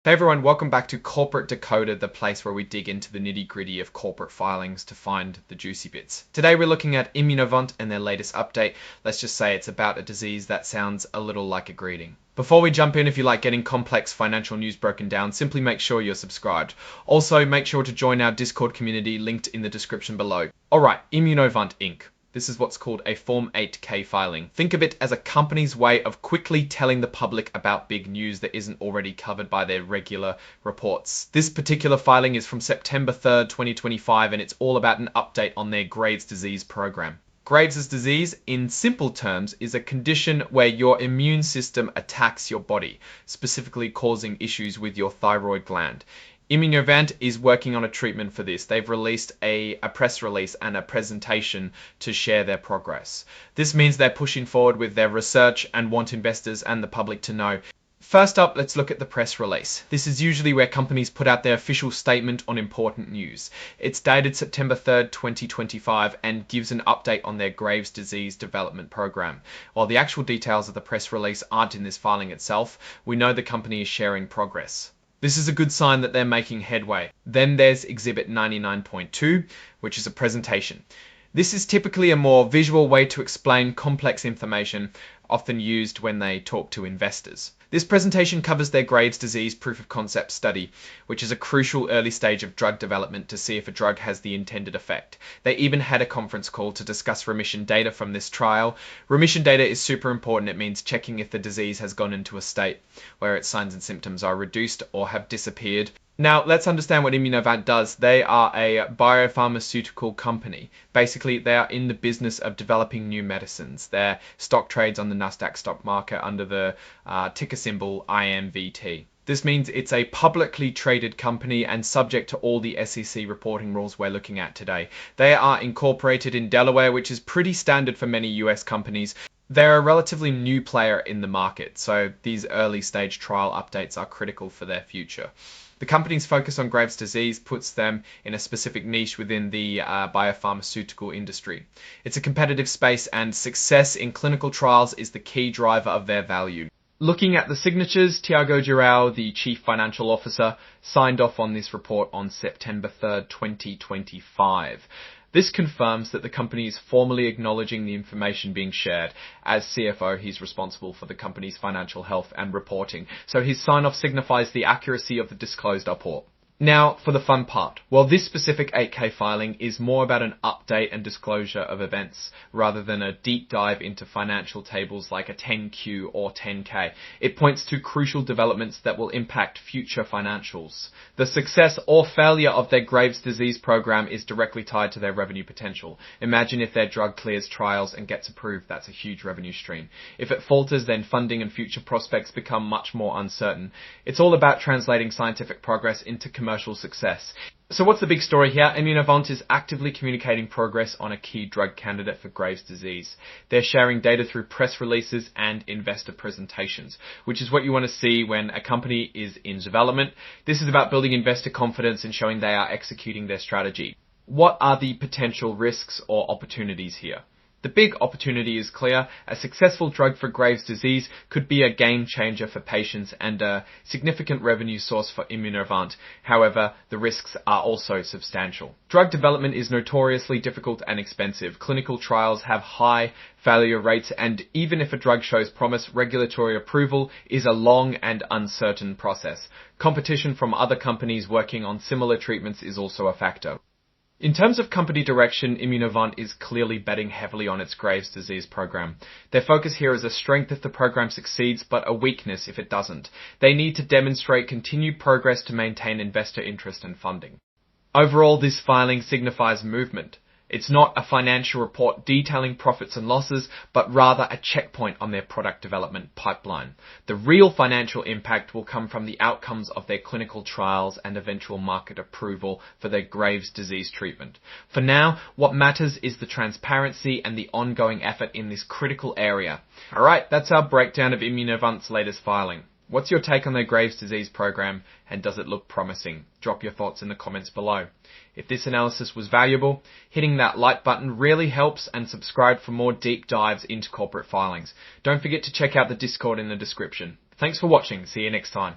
Hey everyone, welcome back to Corporate Decoder, the place where we dig into the nitty-gritty of corporate filings to find the juicy bits. Today we're looking at Immunovant and their latest update. Let's just say it's about a disease that sounds a little like a greeting. Before we jump in, if you like getting complex financial news broken down, simply make sure you're subscribed. Also, make sure to join our Discord community linked in the description below. Alright, Immunovant Inc. This is what's called a Form 8K filing. Think of it as a company's way of quickly telling the public about big news that isn't already covered by their regular reports. This particular filing is from September 3rd, 2025, and it's all about an update on their Graves' disease program. Graves' disease, in simple terms, is a condition where your immune system attacks your body, specifically causing issues with your thyroid gland. Immunovant is working on a treatment for this. They've released a press release and a presentation to share their progress. This means they're pushing forward with their research and want investors and the public to know. First up, let's look at the press release. This is usually where companies put out their official statement on important news. It's dated September 3rd, 2025 and gives an update on their Graves' disease development program. While the actual details of the press release aren't in this filing itself, we know the company is sharing progress. This is a good sign that they're making headway. Then there's Exhibit 99.2, which is a presentation. This is typically a more visual way to explain complex information, often used when they talk to investors. This presentation covers their Graves' disease proof of concept study, which is a crucial early stage of drug development to see if a drug has the intended effect. They even had a conference call to discuss remission data from this trial. Remission data is super important. It means checking if the disease has gone into a state where its signs and symptoms are reduced or have disappeared. Now, let's understand what Immunovant does. They are a biopharmaceutical company. Basically, they are in the business of developing new medicines. Their stock trades on the Nasdaq stock market under the ticker symbol IMVT. This means it's a publicly traded company and subject to all the SEC reporting rules we're looking at today. They are incorporated in Delaware, which is pretty standard for many US companies. They're a relatively new player in the market, so these early stage trial updates are critical for their future. The company's focus on Graves' disease puts them in a specific niche within the biopharmaceutical industry. It's a competitive space, and success in clinical trials is the key driver of their value. Looking at the signatures, Tiago Girao, the Chief Financial Officer, signed off on this report on September 3rd, 2025. This confirms that the company is formally acknowledging the information being shared. As CFO, he's responsible for the company's financial health and reporting, so his sign-off signifies the accuracy of the disclosed report. Now, for the fun part. While this specific 8K filing is more about an update and disclosure of events, rather than a deep dive into financial tables like a 10Q or 10K, it points to crucial developments that will impact future financials. The success or failure of their Graves' disease program is directly tied to their revenue potential. Imagine if their drug clears trials and gets approved. That's a huge revenue stream. If it falters, then funding and future prospects become much more uncertain. It's all about translating scientific progress into commercial success. So what's the big story here? Immunovant is actively communicating progress on a key drug candidate for Graves' disease. They're sharing data through press releases and investor presentations, which is what you want to see when a company is in development. This is about building investor confidence and showing they are executing their strategy. What are the potential risks or opportunities here? The big opportunity is clear. A successful drug for Graves' disease could be a game changer for patients and a significant revenue source for Immunovant. However, the risks are also substantial. Drug development is notoriously difficult and expensive. Clinical trials have high failure rates, and even if a drug shows promise, regulatory approval is a long and uncertain process. Competition from other companies working on similar treatments is also a factor. In terms of company direction, Immunovant is clearly betting heavily on its Graves' disease program. Their focus here is a strength if the program succeeds, but a weakness if it doesn't. They need to demonstrate continued progress to maintain investor interest and funding. Overall, this filing signifies movement. It's not a financial report detailing profits and losses, but rather a checkpoint on their product development pipeline. The real financial impact will come from the outcomes of their clinical trials and eventual market approval for their Graves' disease treatment. For now, what matters is the transparency and the ongoing effort in this critical area. Alright, that's our breakdown of Immunovant's latest filing. What's your take on their Graves' disease program, and does it look promising? Drop your thoughts in the comments below. If this analysis was valuable, hitting that like button really helps, and subscribe for more deep dives into corporate filings. Don't forget to check out the Discord in the description. Thanks for watching. See you next time.